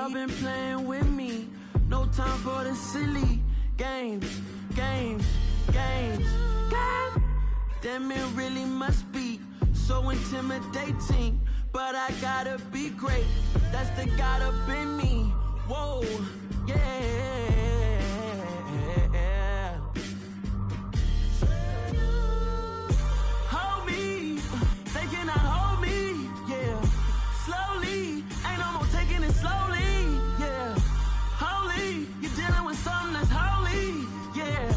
y'all been playing with me. No time for the silly games. Damn, it really must be so intimidating. But I gotta be great. That's the God up in me. Whoa, yeah. Hold me, they cannot hold me, yeah. Slowly, ain't no more taking it slowly, yeah. Holy, you're dealing with something that's holy, yeah.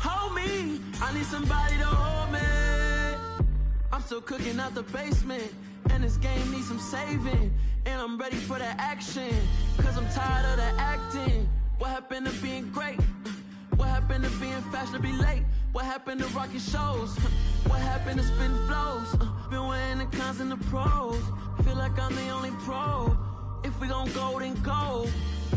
Hold me, I need somebody to hold me. I'm still cooking out the basement, and this game needs some saving. And I'm ready for the action, cause I'm tired of the acting. What happened to being great? What happened to being fashionably late? What happened to rocking shows? What happened to spitting flows? Been wearing the cons and the pros. Feel like I'm the only pro. If we gon' go, then go.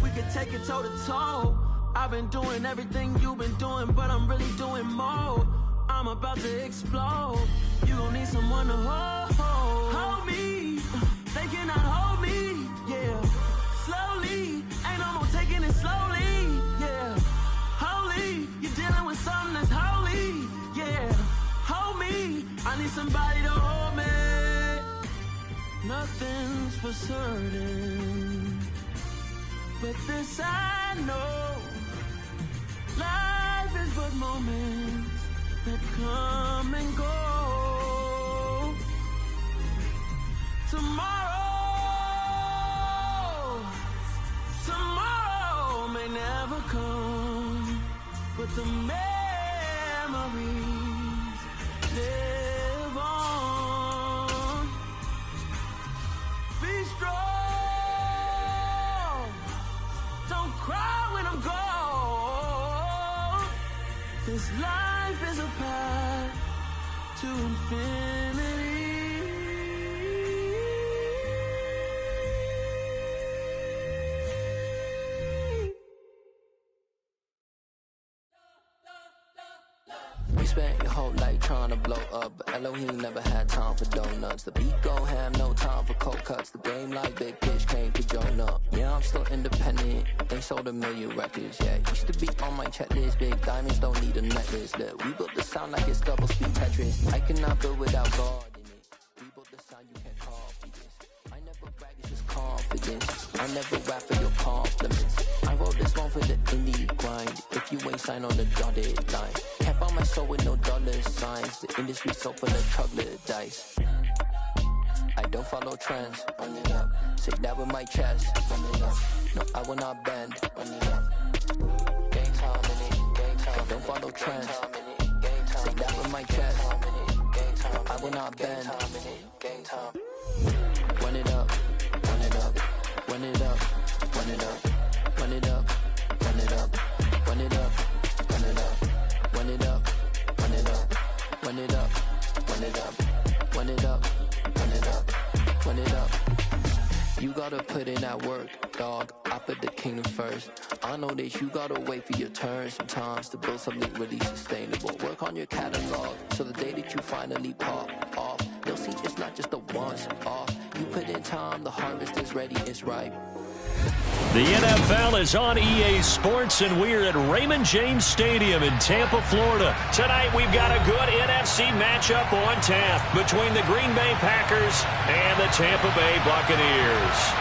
We could take it toe to toe. I've been doing everything you've been doing, but I'm really doing more. I'm about to explode. You gon' need someone to hold me. They cannot hold me, yeah. Slowly, ain't no more taking it slowly, yeah. Holy, you're dealing with something that's holy, yeah. Hold me, I need somebody to hold me. Nothing's for certain, but this I know. Life is but moments that come and go. Tomorrow may never come, but the memories live on. Be strong, don't cry when I'm gone. This life is a path to infinity. You spent your whole life trying to blow up, but Elohim never had time for donuts. The beat go ham, no time for cold cuts. The game like Big Fish came to Jonah. Yeah, I'm still independent. They sold 1 million records. Yeah, used to be on my checklist. Big diamonds don't need a necklace. Look, we built the sound like it's double speed Tetris. I cannot build without God in it. We built the sound you can't copy this. I never brag, it's just confidence. I never rap for your compliments. I wrote this one for the indie grind. If you ain't signed on the dotted line, can't buy my soul with no dollar signs. The industry so full of troglodytes. I don't follow trends. Run it up. Say that with my chest. Run it up. No, I will not bend. Run it up. Game time in it. Game time. I don't follow trends. Say that with my chest. I will not bend. Game time. Run it up. Run it up. Run it up. Run it up. Run it up. Run it up. Run it up. Run it up. Run it up. Run it up. Run it up. Run it up. Run it up. Run it up. Run it up. You gotta put in that work, dog. I put the kingdom first. I know that you gotta wait for your turn sometimes to build something really sustainable. Work on your catalog, so the day that you finally pop off, they'll see it's not just a once off. You put in time, the harvest is ready, it's ripe. The NFL is on EA Sports, and we're at Raymond James Stadium in Tampa, Florida. Tonight, we've got a good NFC matchup on tap between the Green Bay Packers and the Tampa Bay Buccaneers.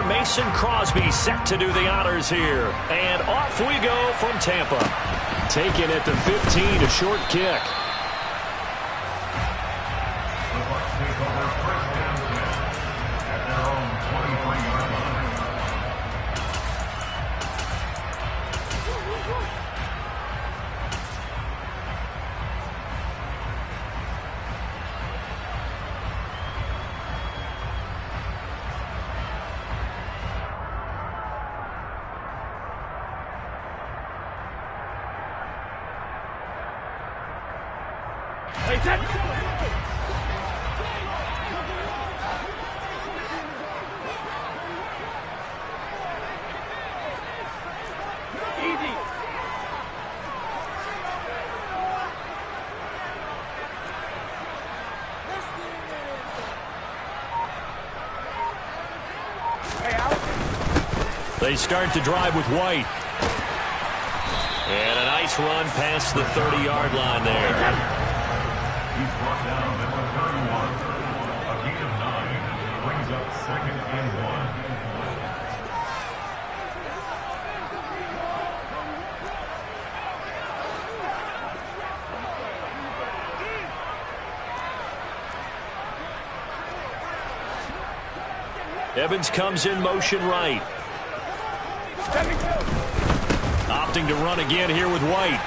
Mason Crosby set to do the honors here. And off we go from Tampa. Taking it to 15, a short kick. They start to drive with White. And a nice run past the 30-yard line there. He's brought down at the 31. A gain of 9 brings up 2nd and 1. Evans comes in motion right. Opting to run again here with White.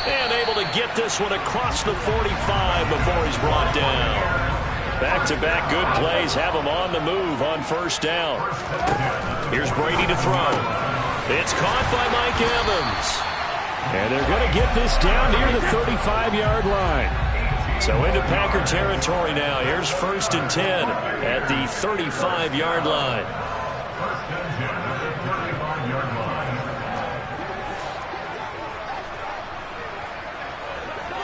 And able to get this one across the 45 before he's brought down. Back-to-back good plays have him on the move on first down. Here's Brady to throw. It's caught by Mike Evans. And they're going to get this down near the 35-yard line. So into Packer territory now. Here's 1st and 10 at the 35-yard line.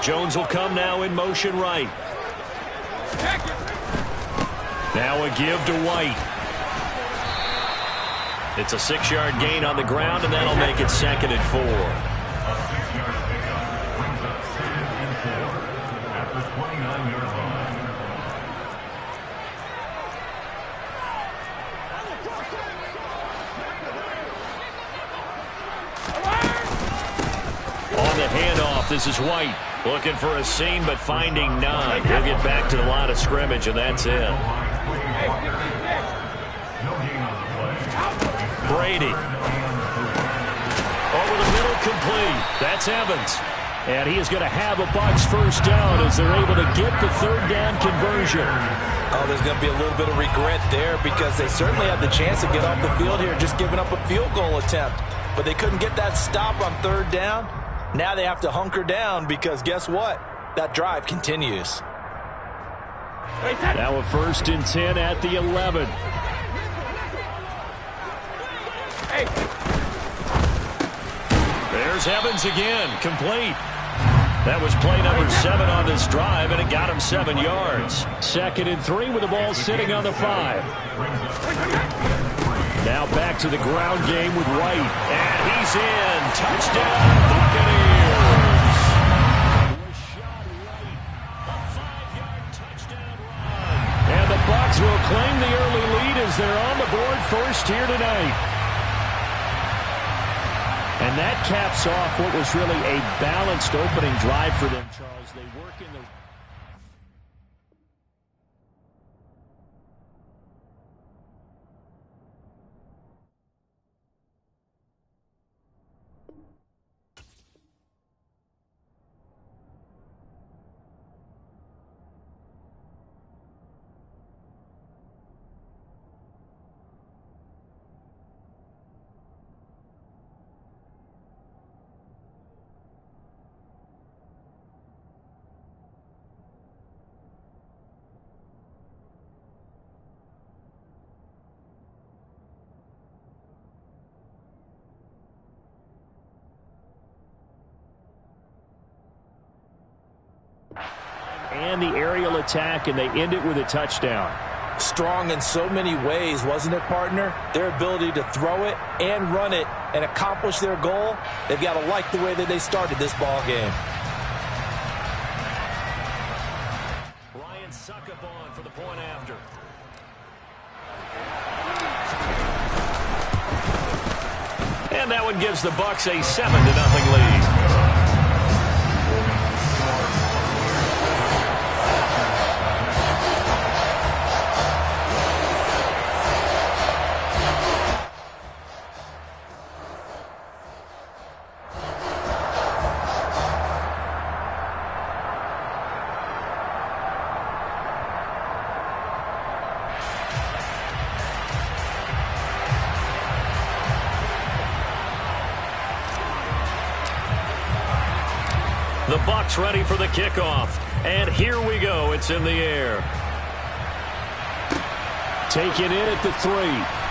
Jones will come now in motion right. Now a give to White. It's a 6-yard gain on the ground, and that'll make it 2nd and 4. A 6-yard pickup brings up 2nd and 4 at the 29-yard line. On the handoff, this is White. Looking for a seam, but finding none. He'll get back to the line of scrimmage, and that's it. Brady. Over the middle, complete. That's Evans. And he is going to have a Bucs first down as they're able to get the 3rd down conversion. Oh, there's going to be a little bit of regret there because they certainly had the chance to get off the field here, just giving up a field goal attempt. But they couldn't get that stop on 3rd down. Now they have to hunker down because guess what? That drive continues. Now a 1st and 10 at the 11. There's Evans again, complete. That was play number 7 on this drive, and it got him 7 yards. 2nd and 3 with the ball sitting on the 5. Now back to the ground game with White. And he's in. Touchdown, Buccaneers. Rashad White, a 5-yard touchdown run. And the Bucs will claim the early lead as they're on the board first here tonight. And that caps off what was really a balanced opening drive for them, Charles. They work in the... And the aerial attack, and they end it with a touchdown. Strong in so many ways, wasn't it, partner? Their ability to throw it and run it and accomplish their goal, they've got to like the way that they started this ball game. Ryan Succop for the point after. And that one gives the Bucs a 7-0 lead. The Bucs ready for the kickoff. And here we go. It's in the air. Taken in at the 3.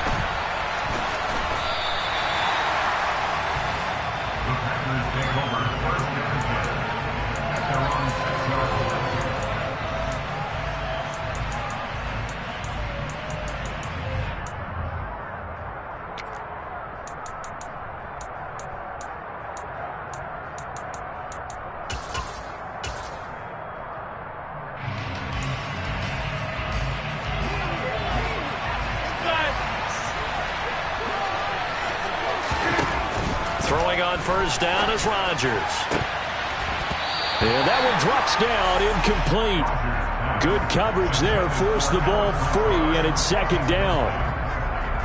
Throwing on first down is Rodgers. And that one drops down, incomplete. Good coverage there, forced the ball free, and it's second down.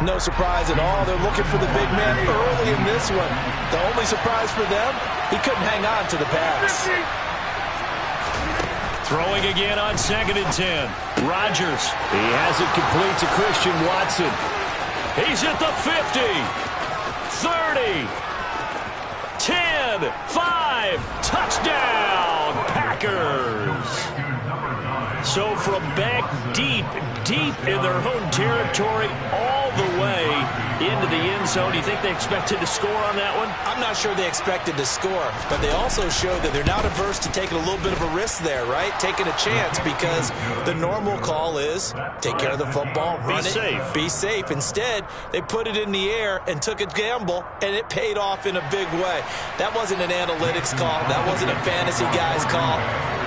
No surprise at all. They're looking for the big man early in this one. The only surprise for them, he couldn't hang on to the pass. Throwing again on 2nd and 10. Rodgers. He has it complete to Christian Watson. He's at the 50. 30. 10, 5, touchdown, Packers. So from back deep in their own territory, all the way into the end zone. Do you think they expected to score on that one? I'm not sure they expected to score, but they also showed that they're not averse to taking a little bit of a risk there, right? Taking a chance, because the normal call is take care of the football, run it, be safe. Instead, they put it in the air and took a gamble, and it paid off in a big way. That wasn't an analytics call. That wasn't a fantasy guy's call.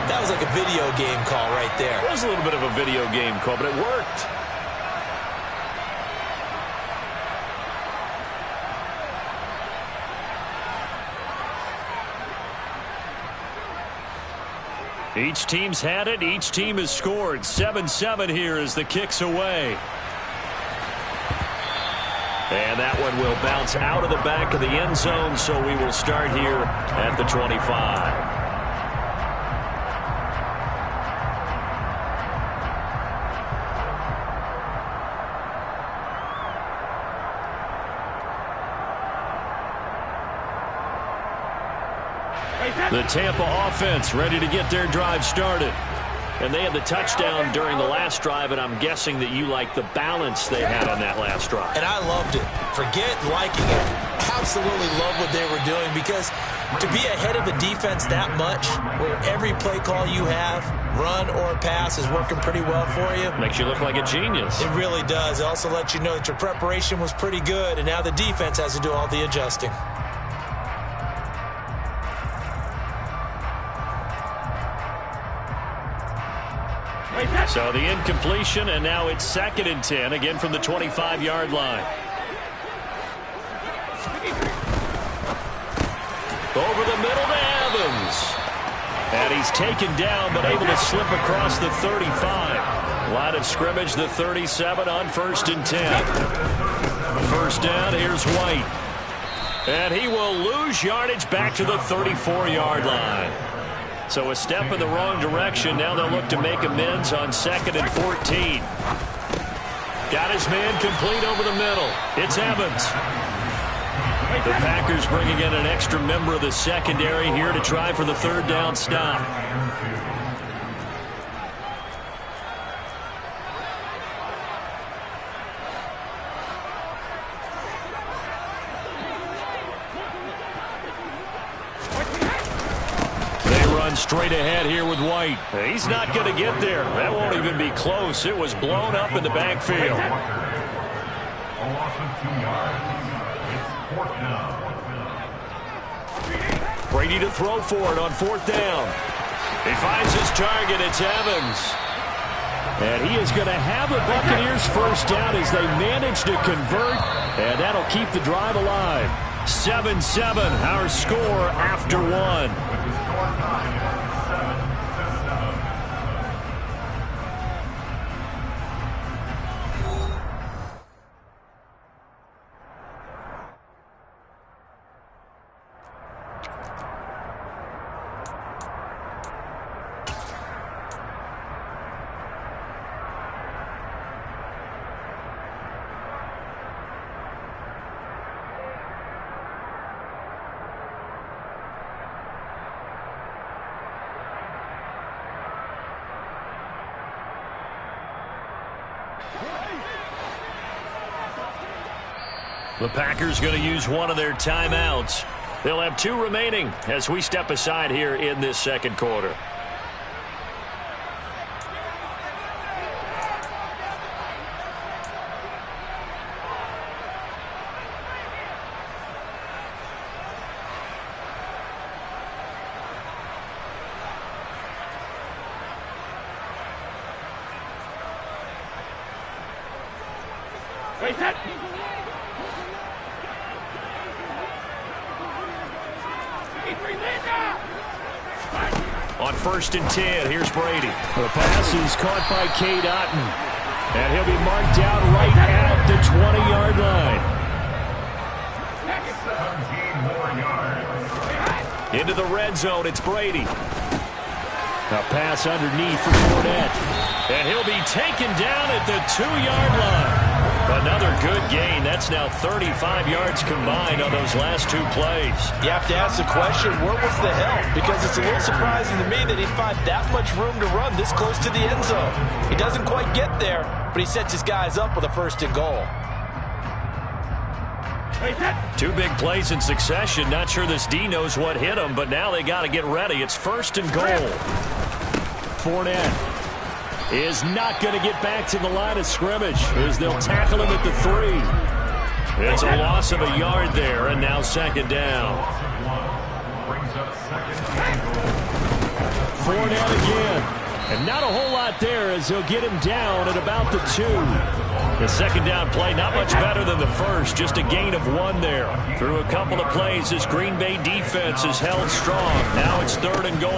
That was like a video game call right there. It was a little bit of a video game call, but it worked. Each team's had it. Each team has scored. 7-7 here as the kick's away. And that one will bounce out of the back of the end zone, so we will start here at the 25. The Tampa offense ready to get their drive started. And they had the touchdown during the last drive, and I'm guessing that you like the balance they had on that last drive. And I loved it. Forget liking it. Absolutely love what they were doing, because to be ahead of the defense that much, where every play call you have, run or pass, is working pretty well for you. Makes you look like a genius. It really does. It also lets you know that your preparation was pretty good, and now the defense has to do all the adjusting. So the incompletion, and now it's 2nd and 10, again from the 25-yard line. Over the middle to Evans. And he's taken down, but able to slip across the 35. Line of scrimmage, the 37 on 1st and 10. First down, here's White. And he will lose yardage back to the 34-yard line. So a step in the wrong direction. Now they'll look to make amends on 2nd and 14. Got his man complete over the middle. It's Evans. The Packers bringing in an extra member of the secondary here to try for the 3rd down stop. Straight ahead here with White. He's not going to get there. That won't even be close. It was blown up in the backfield. Brady to throw for it on 4th down. He finds his target. It's Evans. And he is going to have the Buccaneers first down as they manage to convert. And that'll keep the drive alive. 7-7, our score after one. The Packers going to use one of their timeouts. They'll have 2 remaining as we step aside here in this second quarter. On 1st and 10, here's Brady. The pass is caught by Cade Otton. And he'll be marked down right at the 20-yard line. 17 more yards. Into the red zone, it's Brady. A pass underneath for Fournette. And he'll be taken down at the 2-yard line. Another good gain. That's now 35 yards combined on those last 2 plays. You have to ask the question, where was the help? Because it's a little surprising to me that he'd find that much room to run this close to the end zone. He doesn't quite get there, but he sets his guys up with a 1st and goal. 2 big plays in succession. Not sure this D knows what hit him, but now they got to get ready. It's 1st and goal. Fournette is not going to get back to the line of scrimmage as they'll tackle him at the 3. It's a loss of a yard there, and now 2nd down. Fournette again. And not a whole lot there as they'll get him down at about the 2. The 2nd down play, not much better than the first, just a gain of 1 there. Through a couple of plays, this Green Bay defense is held strong. Now it's 3rd and goal.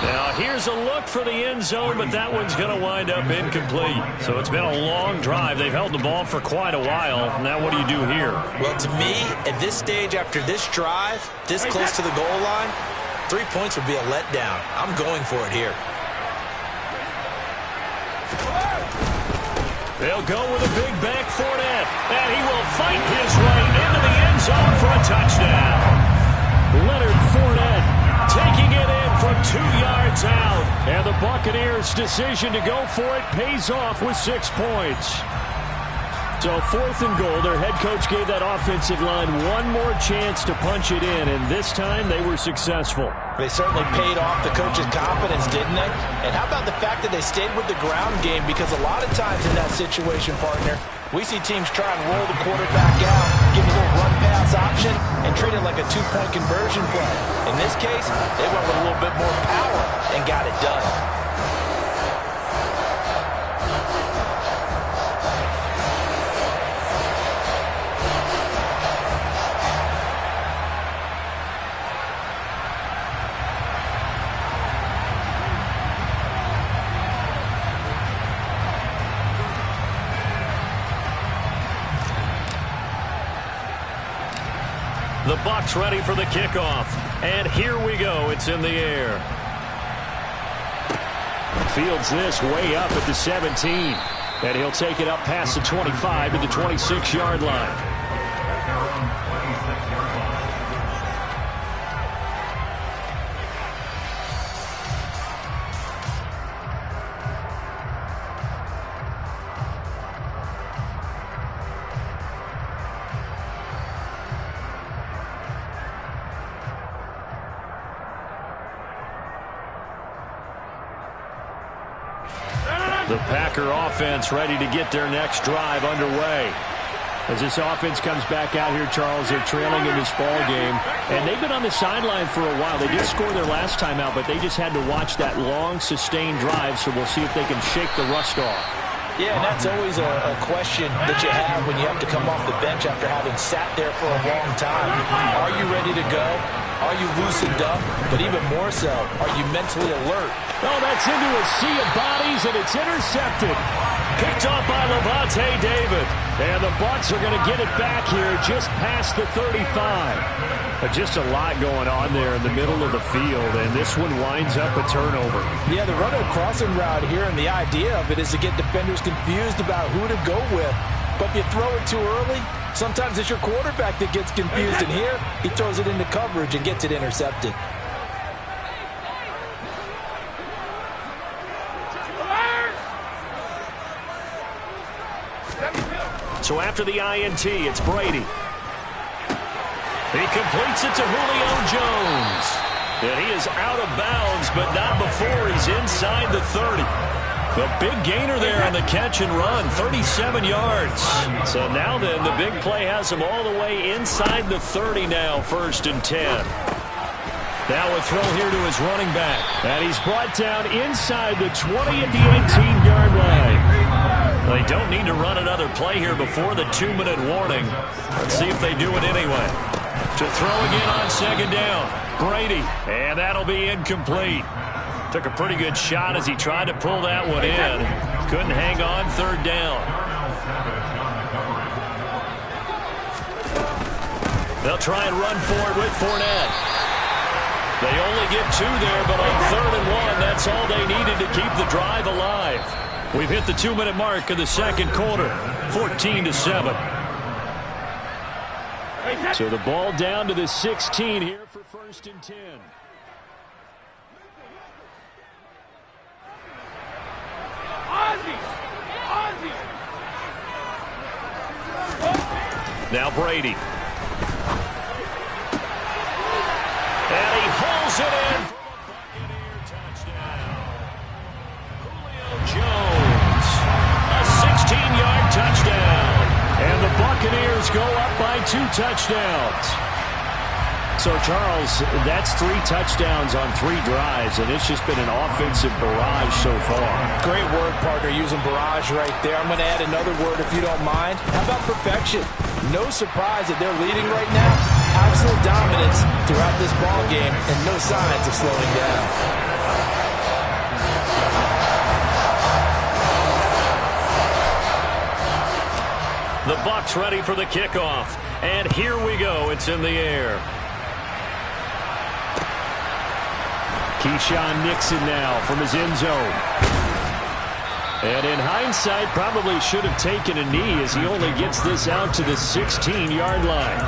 Now here's a look for the end zone, but that one's going to wind up incomplete. So it's been a long drive. They've held the ball for quite a while. Now what do you do here? Well, to me, at this stage after this drive, this close to the goal line, 3 points would be a letdown. I'm going for it here. They'll go with a big back Fournette, and he will fight his way into the end zone for a touchdown. Leonard Fournette taking it in from 2 yards out, and the Buccaneers' decision to go for it pays off with 6 points. So 4th and goal, their head coach gave that offensive line one more chance to punch it in, and this time they were successful. They certainly paid off the coach's confidence, didn't they? And how about the fact that they stayed with the ground game? Because a lot of times in that situation, partner, we see teams try and roll the quarterback out, give a little run-pass option, and treat it like a 2-point conversion play. In this case, they went with a little bit more power and got it done. The Bucs ready for the kickoff. And here we go. It's in the air. Fields this way up at the 17. And he'll take it up past the 25 to the 26-yard line. The Packer offense ready to get their next drive underway. As this offense comes back out here, Charles, they're trailing in this ball game. And they've been on the sideline for a while. They did score their last time out, but they just had to watch that long, sustained drive, so we'll see if they can shake the rust off. Yeah, and that's always a question that you have when you have to come off the bench after having sat there for a long time. Are you ready to go? Are you loosened up? But even more so, are you mentally alert? Oh, that's into a sea of bodies, and it's intercepted. Picked off by Levante David. And the Bucs are going to get it back here just past the 35. But just a lot going on there in the middle of the field, and this one winds up a turnover. Yeah, they're running a crossing route here, and the idea of it is to get defenders confused about who to go with. But if you throw it too early, sometimes it's your quarterback that gets confused, and here he throws it into coverage and gets it intercepted. So after the INT, it's Brady. He completes it to Julio Jones. And he is out of bounds, but not before he's inside the 30. The big gainer there on the catch and run, 37 yards. So now then, the big play has him all the way inside the 30 now, 1st and 10. Now a throw here to his running back. And he's brought down inside the 20 at the 18-yard line. They don't need to run another play here before the 2-minute warning. Let's see if they do it anyway. To throw again on 2nd down. Brady, and that'll be incomplete. Took a pretty good shot as he tried to pull that one in. Couldn't hang on 3rd down. They'll try and run for it with Fournette. They only get 2 there, but on 3rd and 1, that's all they needed to keep the drive alive. We've hit the 2-minute mark of the 2nd quarter, 14-7. So the ball down to the 16 here for 1st and 10. Now Brady. And he hauls it in for the Buccaneer touchdown. Julio Jones, a 16-yard touchdown. And the Buccaneers go up by 2 touchdowns. So, Charles, that's 3 touchdowns on 3 drives, and it's just been an offensive barrage so far. Great word, partner, using barrage right there. I'm going to add another word if you don't mind. How about perfection? No surprise that they're leading right now. Absolute dominance throughout this ball game and no signs of slowing down. The Bucs ready for the kickoff. And here we go. It's in the air. Keyshawn Nixon now from his end zone. And in hindsight, probably should have taken a knee as he only gets this out to the 16-yard line.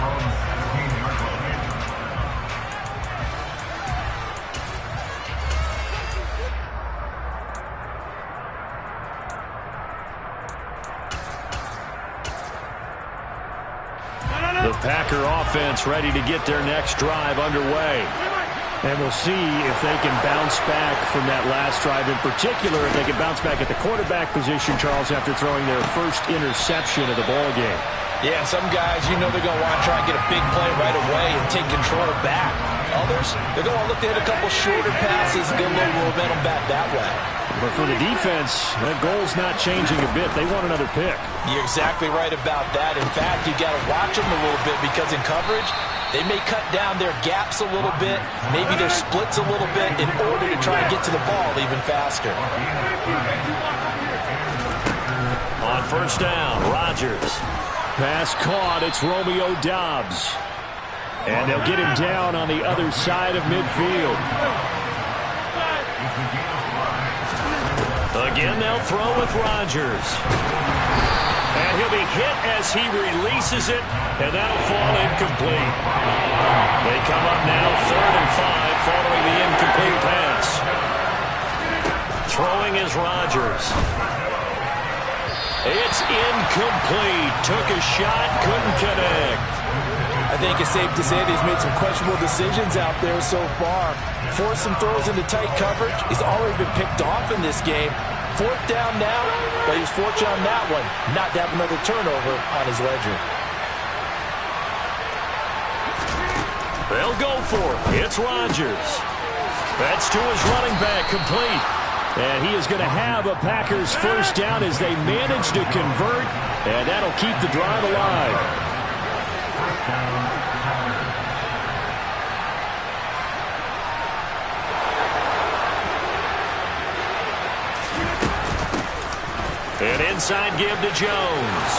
The Packer offense ready to get their next drive underway. And we'll see if they can bounce back from that last drive. In particular, if they can bounce back at the quarterback position, Charles, after throwing their first interception of the ballgame. Yeah, some guys, you know they're going to want to try and get a big play right away and take control back. Others, they're going to look to hit a couple shorter passes and get a little momentum back that way. But for the defense, that goal's not changing a bit. They want another pick. You're exactly right about that. In fact, you got to watch them a little bit because in coverage, they may cut down their gaps a little bit, maybe their splits a little bit in order to try and get to the ball even faster. On 1st down, Rodgers. Pass caught. It's Romeo Doubs. And they'll get him down on the other side of midfield. Again, they'll throw with Rodgers. And he'll be hit as he releases it, and that'll fall incomplete. They come up now 3rd and 5 following the incomplete pass. Throwing is Rodgers. It's incomplete. Took a shot, couldn't connect. I think it's safe to say that he's made some questionable decisions out there so far. Forced some throws into tight coverage. He's already been picked off in this game. 4th down now, but he was fortunate on that one not to have another turnover on his ledger. They'll go for it. It's Rodgers. That's to his running back, complete. And he is going to have a Packers 1st down as they manage to convert, and that'll keep the drive alive. An inside give to Jones.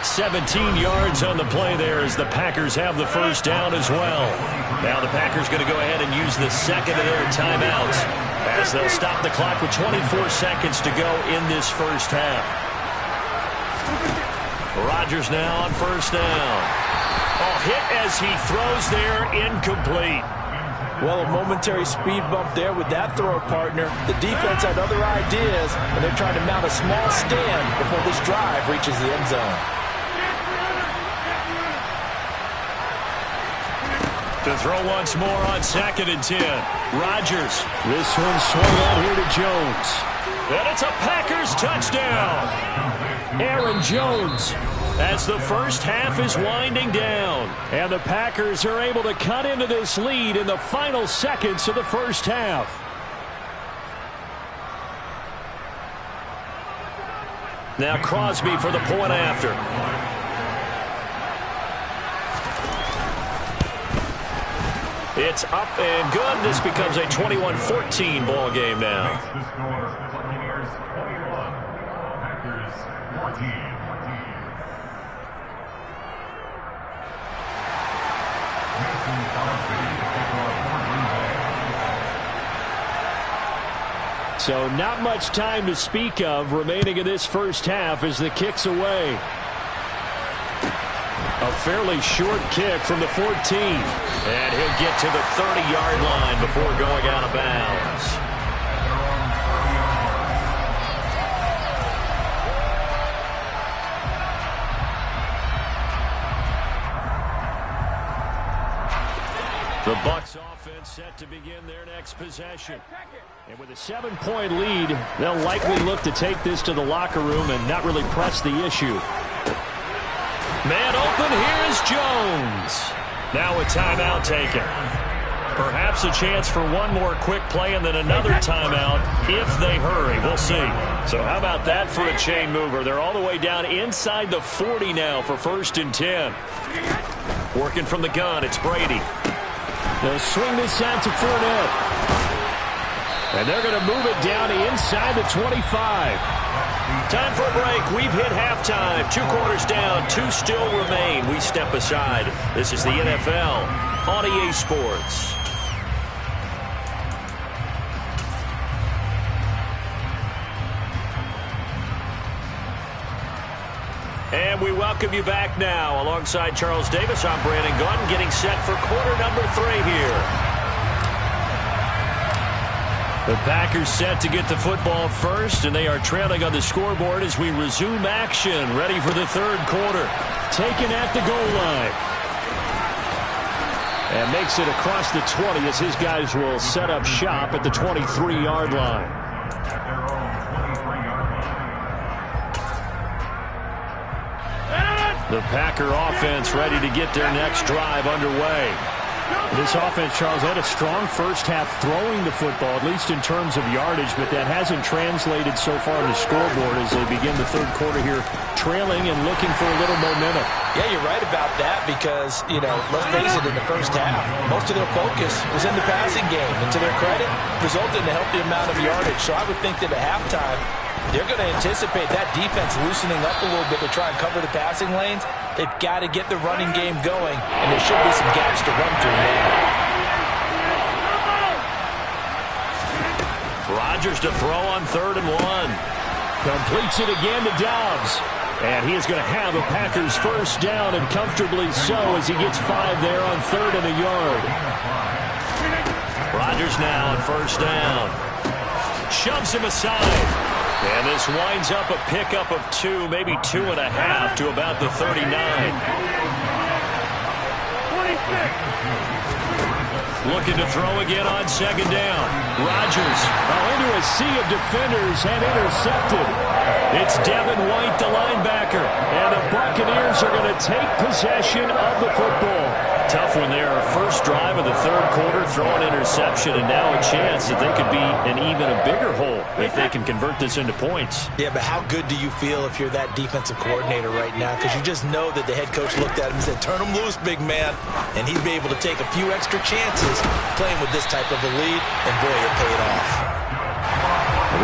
17 yards on the play there as the Packers have the 1st down as well. Now the Packers going to go ahead and use the 2nd of their timeouts as they'll stop the clock with 24 seconds to go in this 1st half. Rodgers now on 1st down. Oh, hit as he throws there, incomplete. Well, a momentary speed bump there with that throw, partner. The defense had other ideas, and they're trying to mount a small stand before this drive reaches the end zone. To throw once more on 2nd and 10. Rodgers. This one swung out here to Jones. And it's a Packers touchdown. Aaron Jones. As the first half is winding down. And the Packers are able to cut into this lead in the final seconds of the first half. Now Crosby for the point after. It's up and good. This becomes a 21-14 ball game now. The score, Buccaneers 21, Packers 14. So not much time to speak of remaining in this first half as the kick's away. A fairly short kick from the 14. And he'll get to the 30-yard line before going out of bounds. The Bucs offense set to begin their next possession. And with a 7-point lead, they'll likely look to take this to the locker room and not really press the issue. Man open, here's Jones. Now a timeout taken. Perhaps a chance for one more quick play and then another timeout if they hurry. We'll see. So how about that for a chain mover? They're all the way down inside the 40 now for 1st and 10. Working from the gun, it's Brady. They'll swing this out to Fournette. And they're going to move it down inside the 25. Time for a break. We've hit halftime. 2 quarters down. 2 still remain. We step aside. This is the NFL on EA Sports. And we welcome you back now. Alongside Charles Davis, I'm Brandon Gordon, getting set for quarter number 3 here. The Packers set to get the football first, and they are trailing on the scoreboard as we resume action, ready for the 3rd quarter. Taken at the goal line. And makes it across the 20 as his guys will set up shop at the 23-yard line. The Packer offense ready to get their next drive underway. This offense, Charles, had a strong first half throwing the football, at least in terms of yardage, but that hasn't translated so far on the scoreboard as they begin the 3rd quarter here, trailing and looking for a little momentum. Yeah, you're right about that because, let's face it, in the first half, most of their focus was in the passing game. And to their credit, resulted in a healthy amount of yardage. So I would think that at halftime, they're going to anticipate that defense loosening up a little bit to try and cover the passing lanes. They've got to get the running game going, and there should be some gaps to run through now. Rodgers to throw on 3rd and 1. Completes it again to Dobbs. And he is going to have a Packers first down, and comfortably so as he gets 5 there on 3rd and a yard. Rodgers now on 1st down. Shoves him aside. And this winds up a pickup of 2, maybe 2.5 to about the 39. Looking to throw again on 2nd down. Rodgers into a sea of defenders and intercepted. It's Devin White, the linebacker. And the Buccaneers are going to take possession of the football. Tough one there. First drive of the 3rd quarter, throw an interception, and now a chance that they could be in even a bigger hole if they can convert this into points. Yeah, but how good do you feel if you're that defensive coordinator right now? Because you just know that the head coach looked at him and said, turn him loose, big man. And he'd be able to take a few extra chances playing with this type of a lead, and boy, it paid off.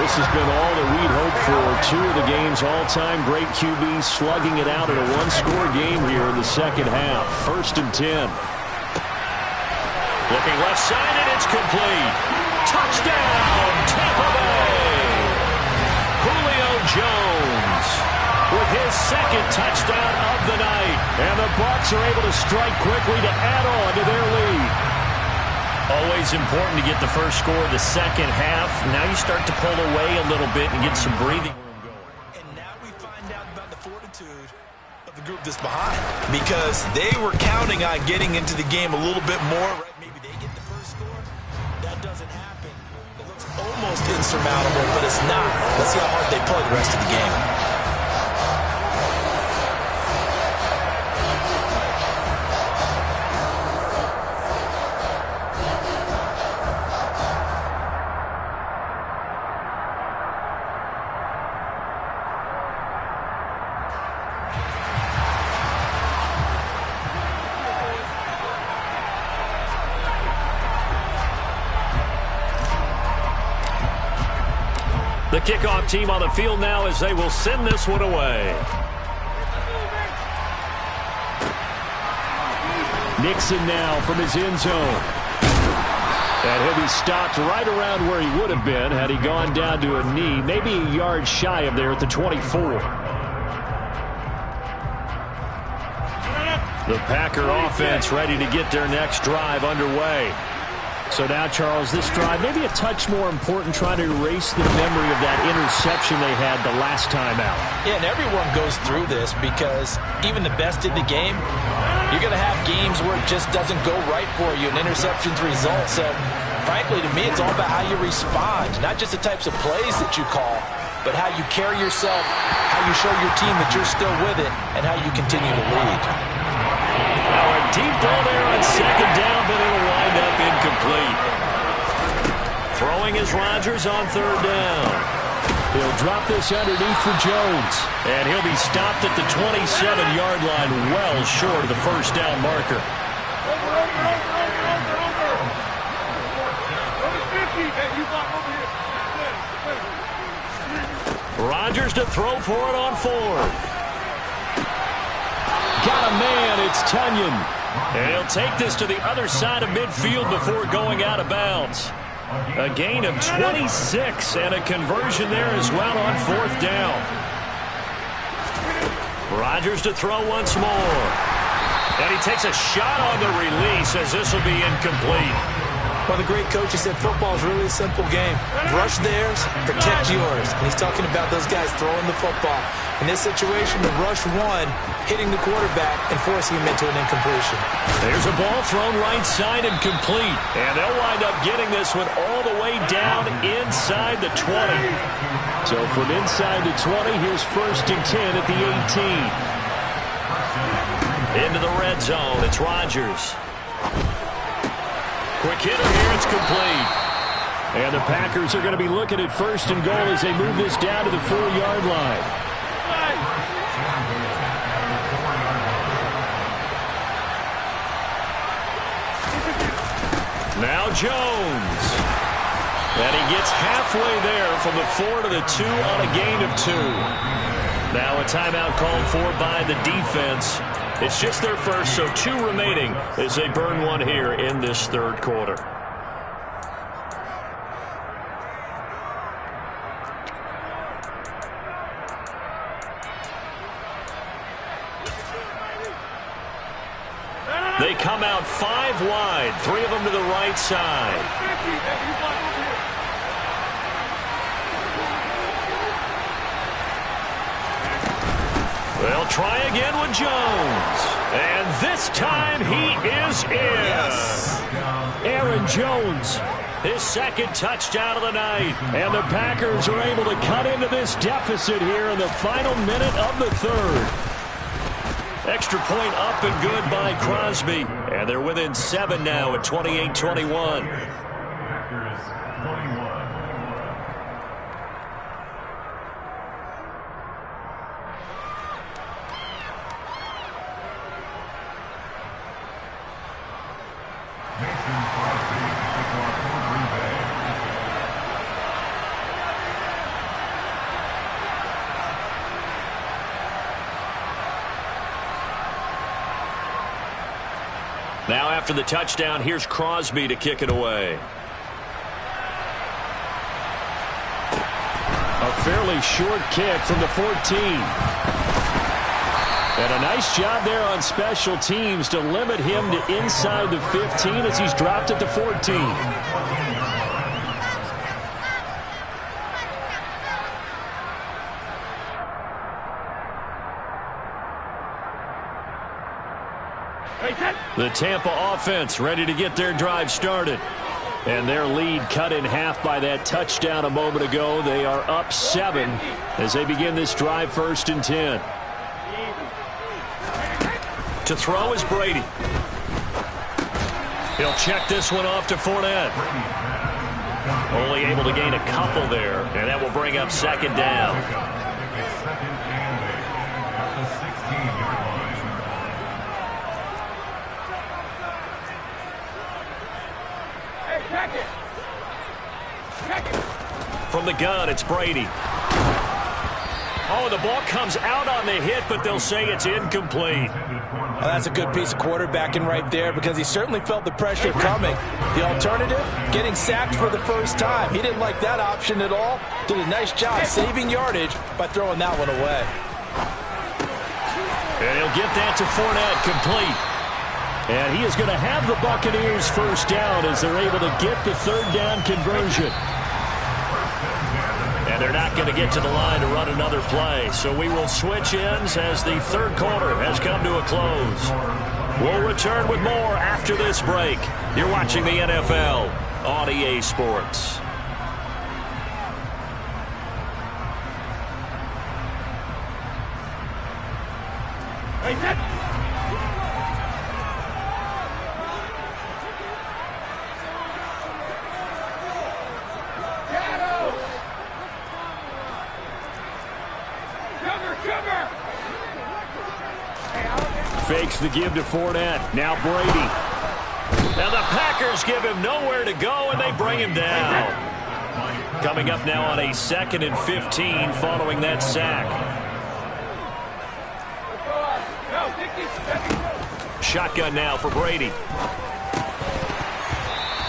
This has been all that we'd hoped for. 2 of the game's all-time great QBs slugging it out in a 1-score game here in the 2nd half. 1st and 10. Looking left side, and it's complete. Touchdown, Tampa Bay! Julio Jones with his 2nd touchdown of the night. And the Bucs are able to strike quickly to add on to their lead. Always important to get the first score of the 2nd half. Now you start to pull away a little bit and get some breathing room going. And now we find out about the fortitude of The group that's behind, because they were counting on getting into the game a little bit more. Right? Maybe they get the first score. That doesn't happen. It looks almost insurmountable, but it's not. Let's see how hard they play the rest of the game. The kickoff team on the field now as they will send this one away. Nixon now from his end zone. And he'll be stopped right around where he would have been had he gone down to a knee, maybe a yard shy of there at the 24. The Packer offense ready to get their next drive underway. So now, Charles, this drive maybe a touch more important, trying to erase the memory of that interception they had the last time out. Yeah, and everyone goes through this because even the best in the game, you're going to have games where it just doesn't go right for you, and interceptions result. So, frankly, to me, it's all about how you respond, not just the types of plays that you call, but how you carry yourself, how you show your team that you're still with it, and how you continue to lead. Now a deep ball there on second down, but it'll wind up incomplete. Throwing is Rodgers on third down. He'll drop this underneath for Jones. And he'll be stopped at the 27-yard line, well short of the first down marker. Rodgers to throw for it on fourth. Got a man, it's Tunyon. And he'll take this to the other side of midfield before going out of bounds. A gain of 26 and a conversion there as well on fourth down. Rodgers to throw once more. And he takes a shot on the release as this will be incomplete. Well, the great coach, he said football is really a simple game. Rush theirs, protect yours. And he's talking about those guys throwing the football. In this situation, the rush one, hitting the quarterback and forcing him into an incompletion. There's a ball thrown right side and complete. And they'll wind up getting this one all the way down inside the 20. So from inside the 20, here's 1st and 10 at the 18. Into the red zone, it's Rodgers. Quick hitter here, it's complete. And the Packers are going to be looking at 1st and goal as they move this down to the 4-yard line. Now Jones. And he gets halfway there from the 4 to the 2 on a gain of 2. Now a timeout called for by the defense. It's just their first, so 2 remaining as they burn one here in this third quarter. They come out 5 wide, 3 of them to the right side. They'll try again with Jones. And this time he is in. Yes. Aaron Jones, his 2nd touchdown of the night. And the Packers are able to cut into this deficit here in the final minute of the 3rd. Extra point up and good by Crosby. And they're within 7 now at 28-21. Now after the touchdown, here's Crosby to kick it away. A fairly short kick from the 14. And a nice job there on special teams to limit him to inside the 15 as he's dropped at the 14. The Tampa offense ready to get their drive started. And their lead cut in half by that touchdown a moment ago. They are up 7 as they begin this drive, 1st and 10. To throw is Brady. He'll check this one off to Fournette. Only able to gain a couple there, and that will bring up 2nd down. From the gun, it's Brady. Oh, the ball comes out on the hit, but they'll say it's incomplete. Well, that's a good piece of quarterbacking right there because he certainly felt the pressure coming. The alternative, getting sacked for the first time. He didn't like that option at all. Did a nice job saving yardage by throwing that one away. And he'll get that to Fournette, complete. And he is going to have the Buccaneers 1st down as they're able to get the 3rd down conversion. And they're not going to get to the line to run another play. So we will switch ends as the 3rd quarter has come to a close. We'll return with more after this break. You're watching the NFL on EA Sports. Fakes the give to Fournette. Now Brady. Now the Packers give him nowhere to go, and they bring him down. Coming up now on a 2nd and 15 following that sack. Shotgun now for Brady.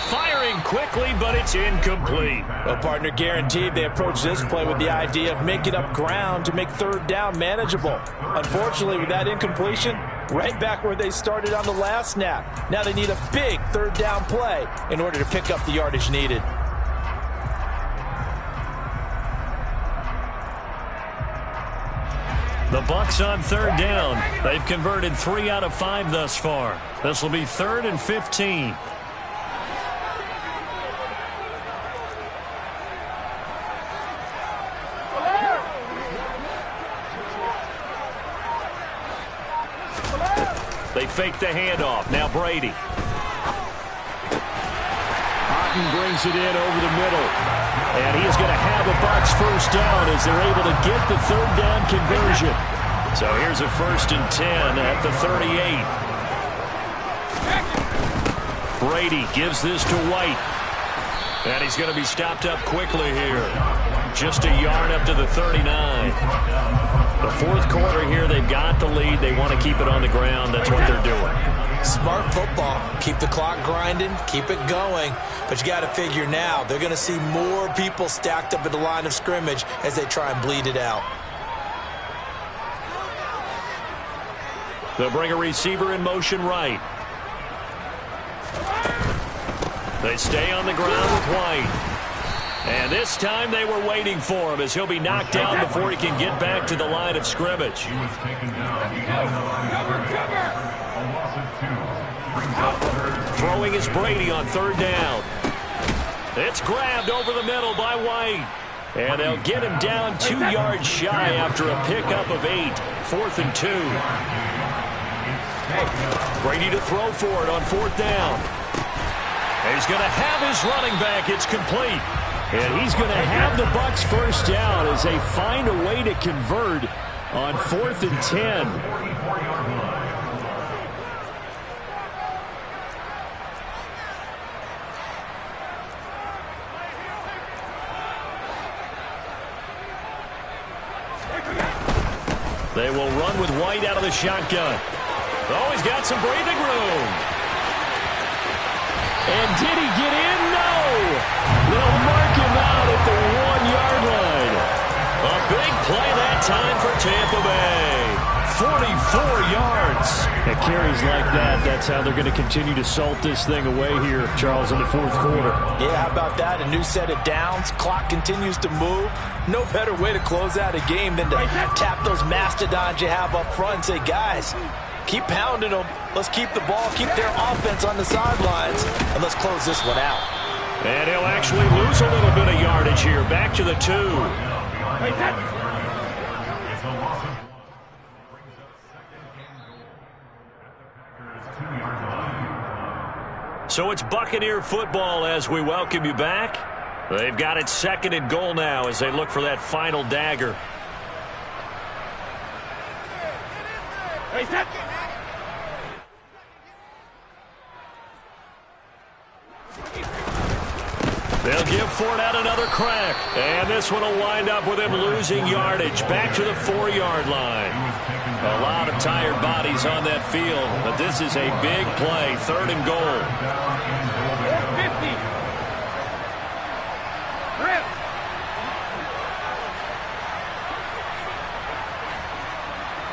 Firing quickly, but it's incomplete. Well, partner, guaranteed they approach this play with the idea of making up ground to make 3rd down manageable. Unfortunately, with that incompletion, right back where they started on the last snap. Now they need a big 3rd down play in order to pick up the yardage needed. The Bucs on 3rd down. They've converted 3 out of 5 thus far. This will be 3rd and 15. They fake the handoff. Now Brady. Otten brings it in over the middle. And he is going to have the Bucs 1st down as they're able to get the 3rd down conversion. So here's a 1st and 10 at the 38. Brady gives this to White. And he's going to be stopped up quickly here. Just a yard up to the 39. The 4th quarter here, they've got the lead. They want to keep it on the ground. That's what they're doing. Smart football. Keep the clock grinding. Keep it going. But you got to figure now, they're going to see more people stacked up at the line of scrimmage as they try and bleed it out. They'll bring a receiver in motion right. They stay on the ground with White. And this time they were waiting for him as he'll be knocked down before he can get back to the line of scrimmage. He was taken down. Throwing is Brady on 3rd down. It's grabbed over the middle by White. And they'll get him down 2 yards shy after a pickup of 8. 4th and 2. Brady to throw for it on 4th down. And he's going to have his running back. It's complete. And he's going to have the Bucs 1st down as they find a way to convert on 4th and 10. They will run with White out of the shotgun. Oh, he's got some breathing room. And did he get in? No. They'll mark him out at the 1-yard line. A big play that time for Tampa Bay. 44 yards. At carries like that, that's how they're going to continue to salt this thing away here, Charles, in the 4th quarter. Yeah, how about that? A new set of downs. Clock continues to move. No better way to close out a game than to tap those mastodons you have up front and say, guys, Keep pounding them. Let's keep the ball, keep their offense on the sidelines, and let's close this one out. And he'll actually lose a little bit of yardage here. Back to the 2. So it's Buccaneer football as we welcome you back. They've got it 2nd and goal now as they look for that final dagger. They'll give Fournette another crack. And this one will wind up with him losing yardage. Back to the 4-yard line. A lot of tired bodies on that field, but this is a big play. 3rd and goal. 50. Rip.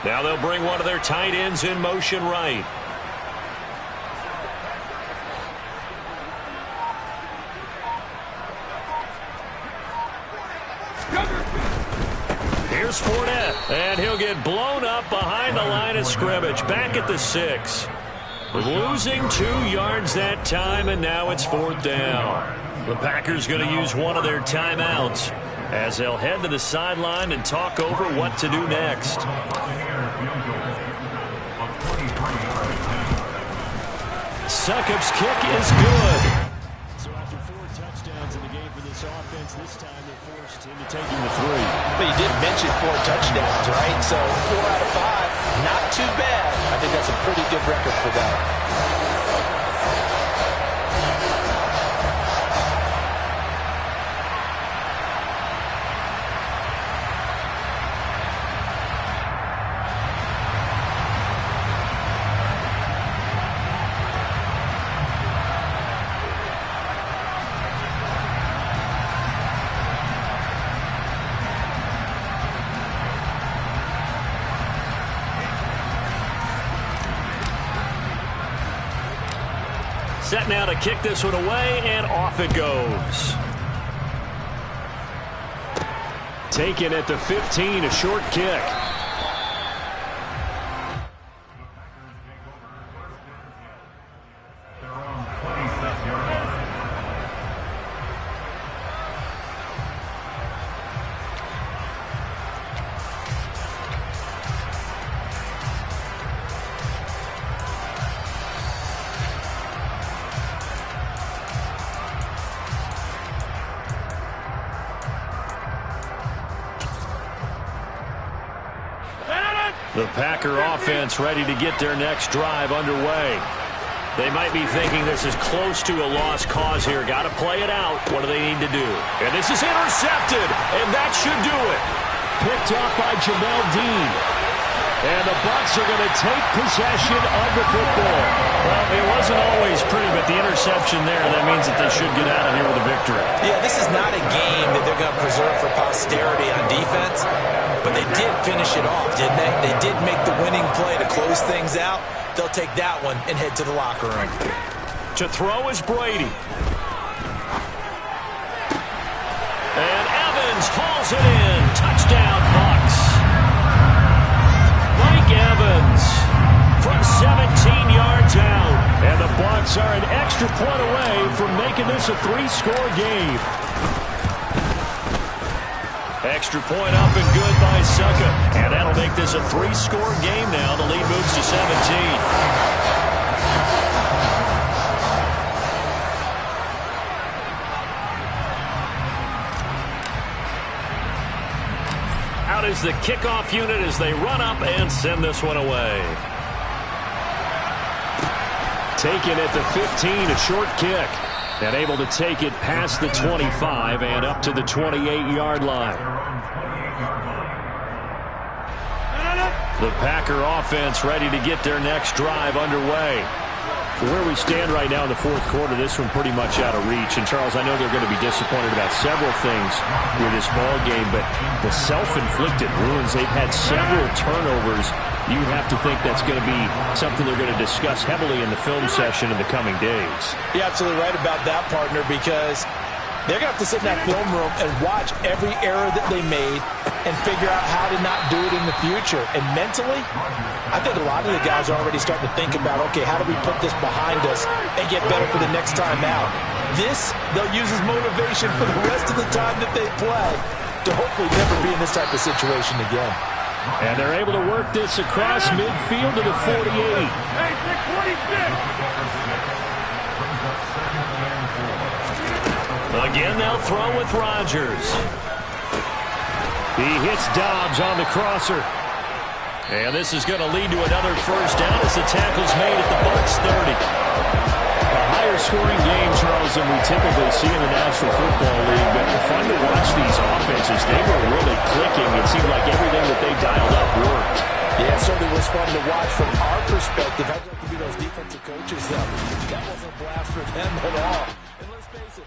Now they'll bring one of their tight ends in motion right. Here's Fournette, and he'll get blown up behind the line of scrimmage. Back at the 6. Losing 2 yards that time, and now it's 4th down. The Packers going to use one of their timeouts as they'll head to the sideline and talk over what to do next. Succop's kick is good. So after 4 touchdowns in the game for this offense, this time they're forced into taking the 3. But you did mention 4 touchdowns, right? So 4 out of 5, not too bad. I think that's a pretty good record for them. Set now to kick this one away, and off it goes. Taken at the 15, a short kick. The Packer offense ready to get their next drive underway. They might be thinking this is close to a lost cause here. Got to play it out. What do they need to do? And this is intercepted, and that should do it. Picked off by Jamel Dean. And the Bucs are going to take possession of the football. Well, it wasn't always pretty, but the interception there, that means that they should get out of here with a victory. Yeah, this is not a game that they're going to preserve for posterity on defense, but they did finish it off, didn't they? They did make the winning play to close things out. They'll take that one and head to the locker room. To throw is Brady. And Evans hauls it in. Touchdown, Bucs. Mike Evans from 17 yards out. And the Bucs are an extra point away from making this a 3-score game. Extra point up and good by Succop. And that'll make this a 3-score game now. The lead moves to 17. Out is the kickoff unit as they run up and send this one away. Taken at the 15, a short kick. And able to take it past the 25 and up to the 28-yard line. The Packer offense ready to get their next drive underway. Where we stand right now in the 4th quarter, this one pretty much out of reach. And, Charles, I know they're going to be disappointed about several things with this ball game, but the self-inflicted ruins, they've had several turnovers. You have to think that's going to be something they're going to discuss heavily in the film session in the coming days. You're absolutely right about that, partner, because they're going to have to sit in that film room and watch every error that they made and figure out how to not do it in the future. And mentally, I think a lot of the guys are already starting to think about, okay, how do we put this behind us and get better for the next time out? This, they'll use as motivation for the rest of the time that they play to hopefully never be in this type of situation again. And they're able to work this across midfield to the 48. Hey, 46! Again, they'll throw with Rodgers. He hits Dobbs on the crosser. And this is going to lead to another first down as the tackle's made at the Bucs 30. A higher-scoring game, Charles, than we typically see in the National Football League. But fun to watch these offenses. They were really clicking. It seemed like everything that they dialed up worked. Yeah, it certainly was fun to watch from our perspective. I'd like to be those defensive coaches, though. That wasn't a blast for them at all. And let's face it.